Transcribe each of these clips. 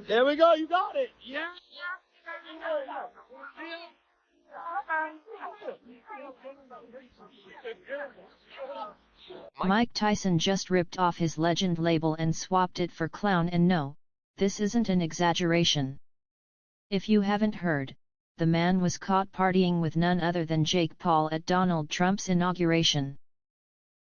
There we go, you got it. Yeah. Mike Tyson just ripped off his Legend label and swapped it for Clown, and no, this isn't an exaggeration. If you haven't heard, the man was caught partying with none other than Jake Paul at Donald Trump's inauguration.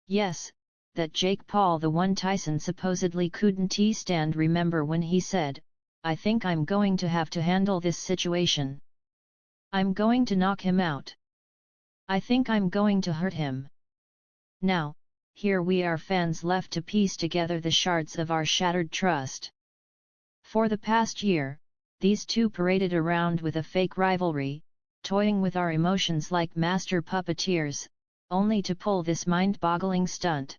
Yes, that Jake Paul, the one Tyson supposedly couldn't stand. Remember when he said, "I think I'm going to have to handle this situation. I'm going to knock him out. I think I'm going to hurt him." Now, here we are, fans left to piece together the shards of our shattered trust. For the past year, these two paraded around with a fake rivalry, toying with our emotions like master puppeteers, only to pull this mind-boggling stunt.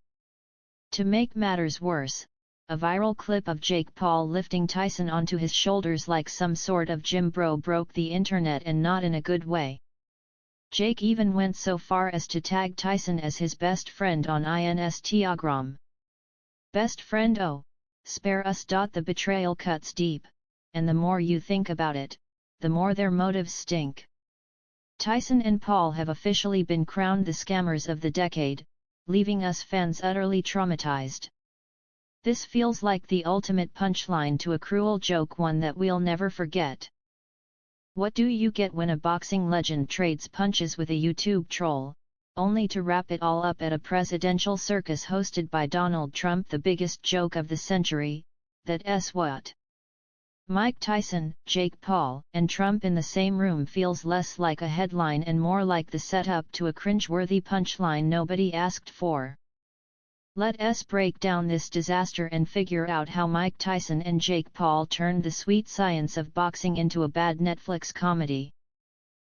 To make matters worse, a viral clip of Jake Paul lifting Tyson onto his shoulders like some sort of gym bro broke the internet, and not in a good way. Jake even went so far as to tag Tyson as his best friend on Instagram. Best friend? Oh, spare us. The betrayal cuts deep, and the more you think about it, the more their motives stink. Tyson and Paul have officially been crowned the scammers of the decade, leaving us fans utterly traumatized. This feels like the ultimate punchline to a cruel joke, one that we'll never forget. What do you get when a boxing legend trades punches with a YouTube troll, only to wrap it all up at a presidential circus hosted by Donald Trump? The biggest joke of the century, that's what. Mike Tyson, Jake Paul, and Trump in the same room feels less like a headline and more like the setup to a cringe-worthy punchline nobody asked for. Let us break down this disaster and figure out how Mike Tyson and Jake Paul turned the sweet science of boxing into a bad Netflix comedy.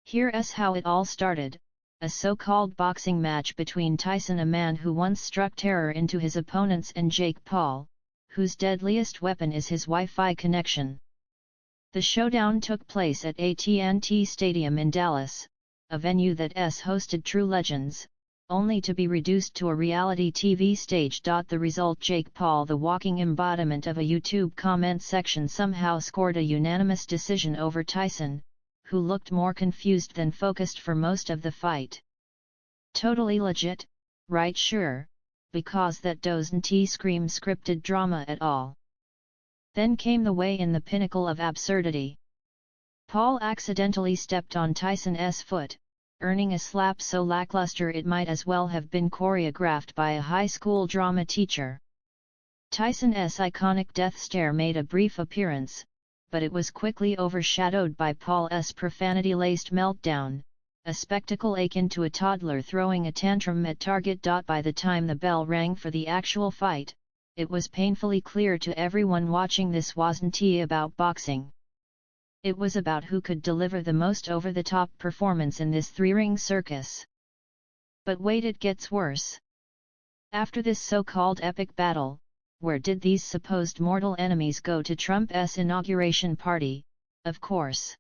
Here's how it all started: a so-called boxing match between Tyson, a man who once struck terror into his opponents, and Jake Paul, whose deadliest weapon is his Wi-Fi connection. The showdown took place at AT&T Stadium in Dallas, a venue that's hosted true legends, only to be reduced to a reality TV stage. The result: Jake Paul, the walking embodiment of a YouTube comment section, somehow scored a unanimous decision over Tyson, who looked more confused than focused for most of the fight. Totally legit, right? Sure, because that doesn't scream scripted drama at all. Then came the way in the pinnacle of absurdity. Paul accidentally stepped on Tyson's foot, earning a slap so lackluster it might as well have been choreographed by a high school drama teacher. Tyson's iconic death stare made a brief appearance, but it was quickly overshadowed by Paul's profanity-laced meltdown, a spectacle akin to a toddler throwing a tantrum at Target. By the time the bell rang for the actual fight, it was painfully clear to everyone watching this wasn't about boxing. It was about who could deliver the most over-the-top performance in this three-ring circus. But wait, it gets worse. After this so-called epic battle, where did these supposed mortal enemies go? To Trump's inauguration party, of course.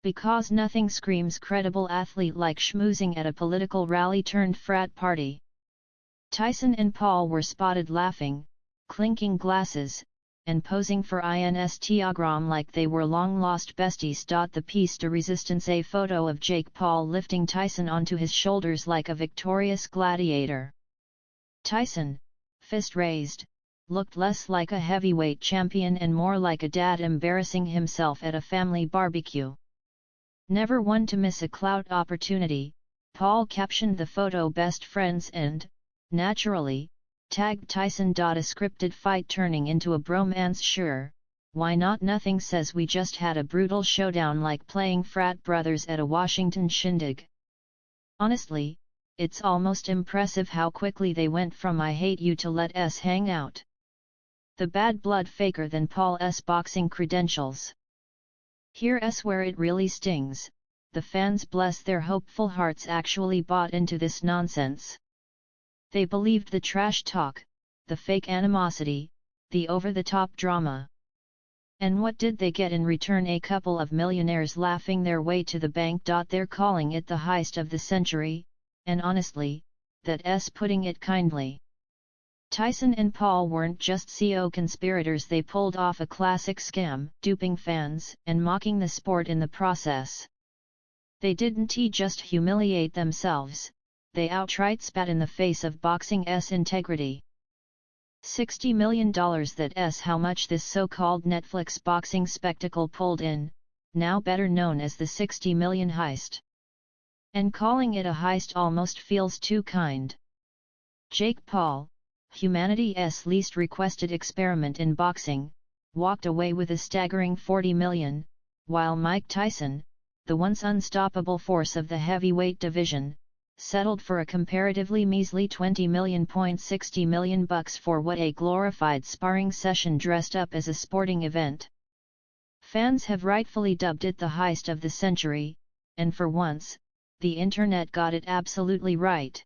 Because nothing screams credible athlete like schmoozing at a political rally turned frat party. Tyson and Paul were spotted laughing, clinking glasses, and posing for Instagram like they were long-lost besties. The piece de resistance: a photo of Jake Paul lifting Tyson onto his shoulders like a victorious gladiator. Tyson, fist raised, looked less like a heavyweight champion and more like a dad embarrassing himself at a family barbecue. Never one to miss a clout opportunity, Paul captioned the photo "Best Friends" and, naturally, tagged Tyson. A scripted fight turning into a bromance? Sure, why not? Nothing says we just had a brutal showdown like playing frat brothers at a Washington shindig. Honestly, it's almost impressive how quickly they went from "I hate you" to "let us hang out." The bad blood faker than Paul's boxing credentials. Here's where it really stings: the fans, bless their hopeful hearts, actually bought into this nonsense. They believed the trash talk, the fake animosity, the over-the-top drama. And what did they get in return? A couple of millionaires laughing their way to the bank. They're calling it the heist of the century, and honestly, that's putting it kindly. Tyson and Paul weren't just co-conspirators, they pulled off a classic scam, duping fans and mocking the sport in the process. They didn't just humiliate themselves, they outright spat in the face of boxing's integrity. $60 million, that's how much this so-called Netflix boxing spectacle pulled in, now better known as the 60 million heist. And calling it a heist almost feels too kind. Jake Paul, humanity's least requested experiment in boxing, walked away with a staggering $40 million, while Mike Tyson, the once unstoppable force of the heavyweight division, settled for a comparatively measly $20 million. $60 million for what a glorified sparring session dressed up as a sporting event. Fans have rightfully dubbed it the heist of the century, and for once, the internet got it absolutely right.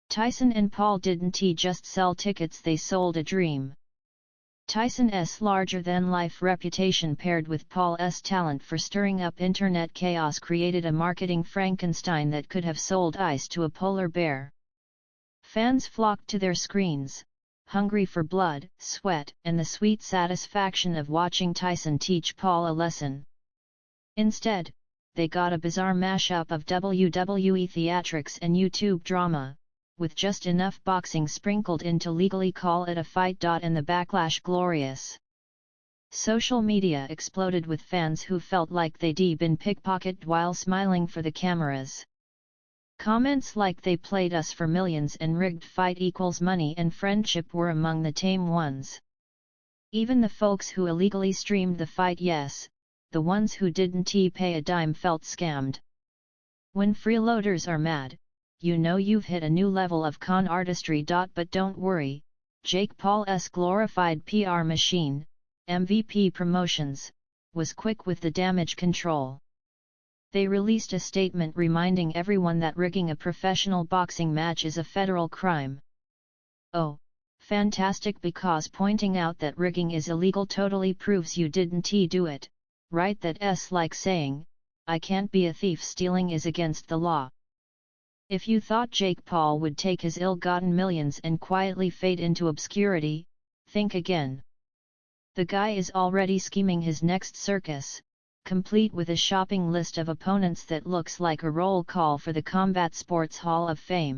Tyson and Paul didn't just sell tickets, they sold a dream. Tyson's larger-than-life reputation paired with Paul's talent for stirring up internet chaos created a marketing Frankenstein that could have sold ice to a polar bear. Fans flocked to their screens, hungry for blood, sweat, and the sweet satisfaction of watching Tyson teach Paul a lesson. Instead, they got a bizarre mashup of WWE theatrics and YouTube drama, with just enough boxing sprinkled in to legally call it a fight. And the backlash glorious. Social media exploded with fans who felt like they'd been pickpocketed while smiling for the cameras. Comments like "they played us for millions" and "rigged fight equals money and friendship" were among the tame ones. Even the folks who illegally streamed the fight, yes, the ones who didn't pay a dime, felt scammed. When freeloaders are mad, you know you've hit a new level of con artistry. But don't worry, Jake Paul's glorified PR machine, MVP Promotions, was quick with the damage control. They released a statement reminding everyone that rigging a professional boxing match is a federal crime. Oh, fantastic, because pointing out that rigging is illegal totally proves you didn't do it, right? That's like saying, I can't be a thief, stealing is against the law. If you thought Jake Paul would take his ill-gotten millions and quietly fade into obscurity, think again. The guy is already scheming his next circus, complete with a shopping list of opponents that looks like a roll call for the Combat Sports Hall of Fame.